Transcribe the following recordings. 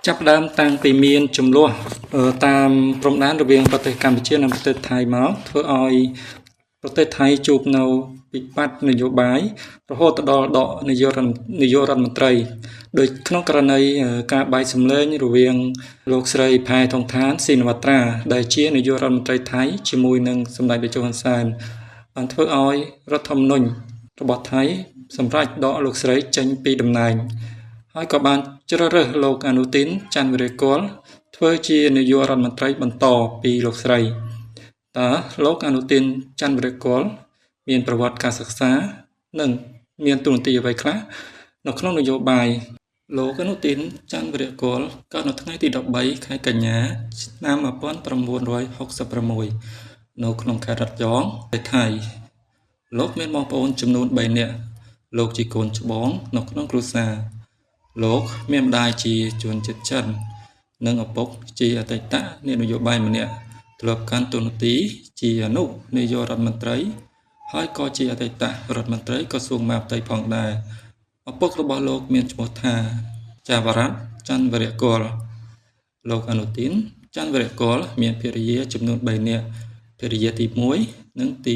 ចាប់ផ្ដើមតាំងពីមានចំនួនតាមព្រំដែនរវាងប្រទេសកម្ពុជានិងប្រទេសថៃមកធ្វើឲ្យប្រទេសថៃជួបនៅវិបត្តិនយោបាយរហូតដល់ដកនាយករដ្ឋមន្ត្រីដោយក្នុងករណីការបែកសម្លេងរវាងលោកស្រីផែថងថានស៊ីនវត្រាដែលជានាយករដ្ឋមន្ត្រីថៃជាមួយនឹងសម្ដេចតេជោហ៊ុនសែនបានធ្វើឲ្យរដ្ឋធម្មនុញ្ញរបស់ថៃសម្រេចដកលោកស្រីចេញពីតំណែងហើយក៏បានជ្រើសរើសលោកអនុទីនច័ន្ទវិរៈកុលធ្វើជានាយករដ្ឋមន្ត្រីបន្តពីលោកស្រីតើលោកអនុទីនច័ន្ទវិរៈកុលមានប្រវត្តិការសិក្សានិងមានតួនាទីអ្វីខ្លះនៅក្នុងនយោបាយលោកអនុទីនច័ន្ទវិរៈកុលកើតនៅថ្ងៃទី13ខែកញ្ញាឆ្នាំ1966នៅក្នុងខេត្តរតយ៉ងប្រទេសថៃលោកមានបងប្អូនចំនួន3នាក់លោកជាកូនច្បងនៅក្នុងគ្រួសារលោកមានម្ដាយជាជនជាតិចិននិងឪពុកជាអតីតអ្នកនយោបាយម្នាក់ធ្លាប់កាន់តួនាទីជាអនុនាយករដ្ឋមន្ត្រីហើយក៏ជាអតីតរដ្ឋមន្ត្រីក្រសួងមហាផ្ទៃផងដែរឪពុករបស់លោកមានឈ្មោះថាចាវរ័ត្នច័ន្ទវិរៈកុលលោកអនុទីនច័ន្ទវិរៈកុលមានភរិយាចំនួន3នាក់ភរិយាទី1និងទី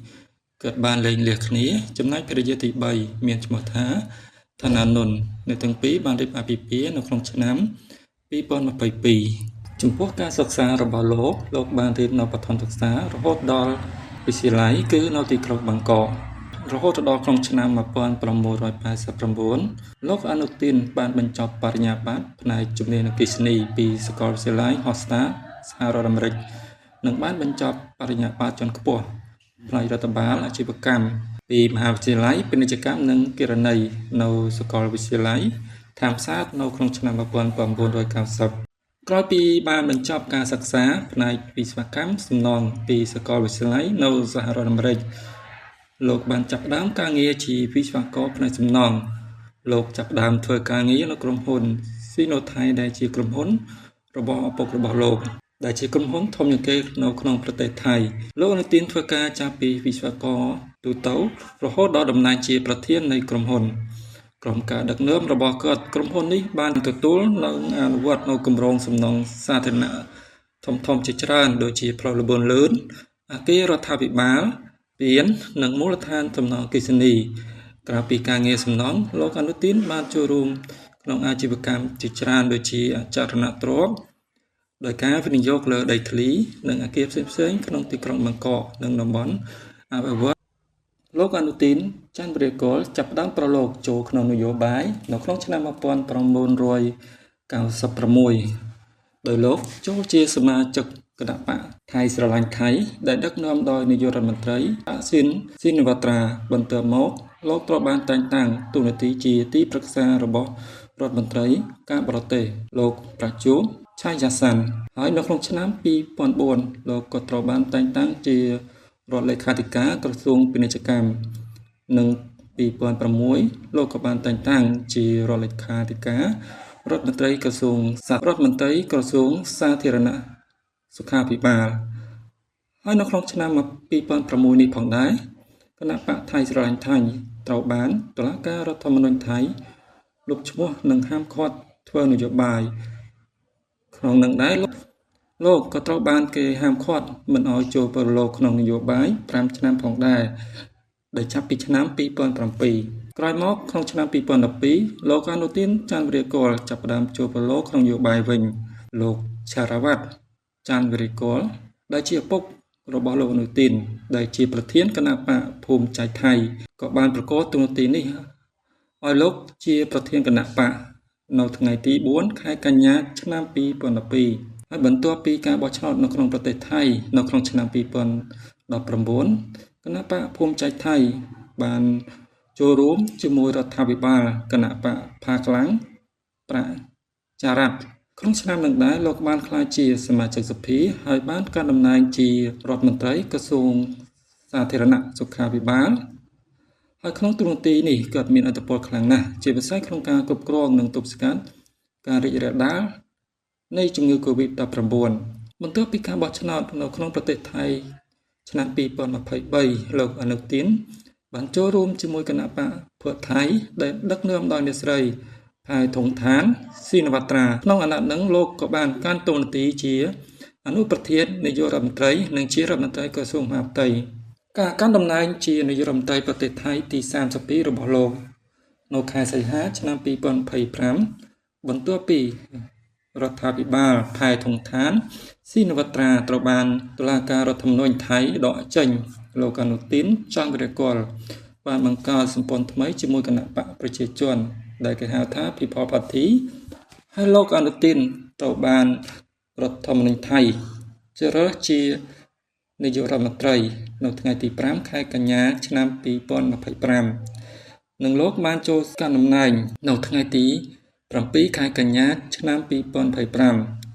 2គាត់បានលែងលះគ្នាចំណែកភរិយាទី3មានឈ្មោះថាឋានានុននៅទាំងពីរបានរៀបអាពាហ៍ពិពាហ៍នៅក្នុងឆ្នាំ2022ចំពោះការសិក្សារបស់លោកបានរៀននៅបឋមសិក្សារហូតដល់វិទ្យាល័យគឺនៅទីក្រុងបាងកករហូតដល់ក្នុងឆ្នាំ1989លោកអនុទីនបានបញ្ចប់បរិញ្ញាបត្រផ្នែកជំនាញអគ្គិសនីពីសាកលវិទ្យាល័យ Hofstra សហរដ្ឋអាមេរិកនិងបានបញ្ចប់បរិញ្ញាបត្រជាន់ខ្ពស់ផ្នែករដ្ឋបាលអាជីវកម្មពីមហាវិទ្យាល័យពាណិជ្ជកម្មនិងគណនេយ្យនៅសាកលវិទ្យាល័យថាមសាតនៅក្នុងឆ្នាំ1990ក្រោយពីបានបញ្ចប់ការសិក្សាផ្នែកវិស្វកម្មសំណង់ពីសាកលវិទ្យាល័យនៅសហរដ្ឋអាមេរិកលោកបានចាប់ផ្ដើមការងារជាវិស្វករផ្នែកសំណង់លោកចាប់ផ្ដើមធ្វើការងារនៅក្រុមហ៊ុន Sinothai ដែលជាក្រុមហ៊ុនរបស់ឪពុករបស់លោកដែលជាក្រុមហ៊ុនធំជាងគេនៅក្នុងប្រទេសថៃលោកអនុទីនធ្វើការចាប់ពីវិស្វករទូទៅរហូតដល់តំណែងជាប្រធាននៃក្រុមហ៊ុនក្រុមការដឹកនាំរបស់គាត់ក្រុមហ៊ុននេះបានទទួលនិងអនុវត្តនូវគម្រោងសំណង់សាធារណៈធំៗជាច្រើនដូចជាផ្លូវល្បឿនលឿនអគាររដ្ឋាភិបាលពាននិងមូលដ្ឋានសំណង់អគ្គិសនីក្រៅពីការងារសំណង់លោកអនុទីនបានចូលរួមក្នុងអាជីវកម្មជាច្រើនដូចជាអចលនទ្រព្យដោយការវិនិយោគលើដីធ្លីនិងអគារផ្សេងៗក្នុងទីក្រុងបាងកកនិងតំបន់អភិវឌ្ឍលោកអនុទីនច័ន្ទវិរៈកុលចាប់ផ្ដើមប្រឡូកចូលក្នុងនយោបាយនៅក្នុងឆ្នាំ1996ដោយលោកចូលជាសមាជិកគណៈបកថៃស្រឡាញ់ថៃដែលដឹកនាំដោយនាយករដ្ឋមន្ត្រីស៊ីនវត្រាបន្ទាប់មកលោកត្រូវបានតែងតាំងតួនាទីជាទីប្រឹក្សារបស់រដ្ឋមន្ត្រីការបរទេសលោកប្រជុំឆៃយ៉ាសាន់ហើយនៅក្នុងឆ្នាំ2004លោកក៏ត្រូវបានតែងតាំងជារដ្ឋលេខាធិការក្រសួងពាណិជ្ជកម្មនិង2006លោកក៏បានតែងតាំងជារដ្ឋលេខាធិការរដ្ឋមន្ត្រីក្រសួងសាធារណៈសុខាភិបាលហើយនៅក្នុងឆ្នាំ2006នេះផងដែរគណៈបកថៃស្រឡាញ់ថៃត្រូវបានតុលាការរដ្ឋធម្មនុញ្ញថៃលុបឈ្មោះនិងហាមឃាត់ធ្វើនយោបាយក្នុងនឹងដែរលោកក៏ត្រូវបានគេហាមឃាត់មិនឲ្យចូលប្រឡូកក្នុងនយោបាយ5ឆ្នាំផងដែរដែលចាប់ពីឆ្នាំ2007ក្រោយមកក្នុងឆ្នាំ2012លោកអនុទីនច័ន្ទវិរៈកុលចាប់ផ្ដើមចូលប្រឡូកក្នុងនយោបាយវិញលោកឆារវ័ត្នច័ន្ទវិរៈកុលដែលជាឪពុករបស់លោកអនុទីនដែលជាប្រធានគណៈបកភូមិចៃថៃក៏បានប្រកាសតួនាទីនេះឲ្យលោកជាប្រធានគណៈបកនៅថ្ងៃទី4ខែកញ្ញាឆ្នាំ2012ហើយបន្ទាប់ពីការបោះឆ្នោតនៅក្នុងប្រទេសថៃនៅក្នុងឆ្នាំ2019គណៈបកភូមិចៃថៃបានចូលរួមជាមួយរដ្ឋាភិបាលគណៈបកផាខ្លាំងប្រជារដ្ឋក្នុងឆ្នាំនឹងដែរលោកបានក្លាយជាសមាជិកសភាហើយបានកាន់តំណែងជារដ្ឋមន្ត្រីក្រសួងសាធារណៈសុខាភិបាលហើយក្នុងតួនាទីនេះគាត់មានឥទ្ធិពលខ្លាំងណាស់ជាពិសេសក្នុងការគ្រប់គ្រងនិងទប់ស្កាត់ការរីករាលដាលនៃជំងឺ Covid-19 បន្ទាប់ពីការបោះឆ្នោតនៅក្នុងប្រទេសថៃឆ្នាំ2023លោកអនុទីនបានចូលរួមជាមួយគណៈបកភឿថៃដែលដឹកនាំដោយអ្នកស្រី ផាយធុងឋានស៊ីនវត្រាក្នុងអាណត្តិនឹងលោកក៏បានកាន់តួនាទីជាអនុប្រធាននាយករដ្ឋមន្ត្រីនិងជារដ្ឋមន្ត្រីក្រសួងមហាផ្ទៃការកាន់តំណែងជានាយករដ្ឋមន្ត្រីប្រទេសថៃទី32របស់លោកនៅខែសីហាឆ្នាំ2025បន្ទាប់ពីរដ្ឋាភិបាលផែធុងឋានស៊ីនវត្រាត្រូវបានតុលាការរដ្ឋធម្មនុញ្ញថៃដកចេញលោកអនុទានចង់វិរកលបានបង្កើតសម្ព័ន្ធថ្មីជាមួយគណៈបកប្រជាជនដែលគេហៅថា People Party ហើយលោកអនុទានត្រូវបានរដ្ឋធម្មនុញ្ញថៃជ្រើសរើសជានាយករដ្ឋមន្ត្រីនៅថ្ងៃទី5ខែកញ្ញាឆ្នាំ2025និងលោកបានចូលកាន់តំណែងនៅថ្ងៃទី7ខែកញ្ញាឆ្នាំ2025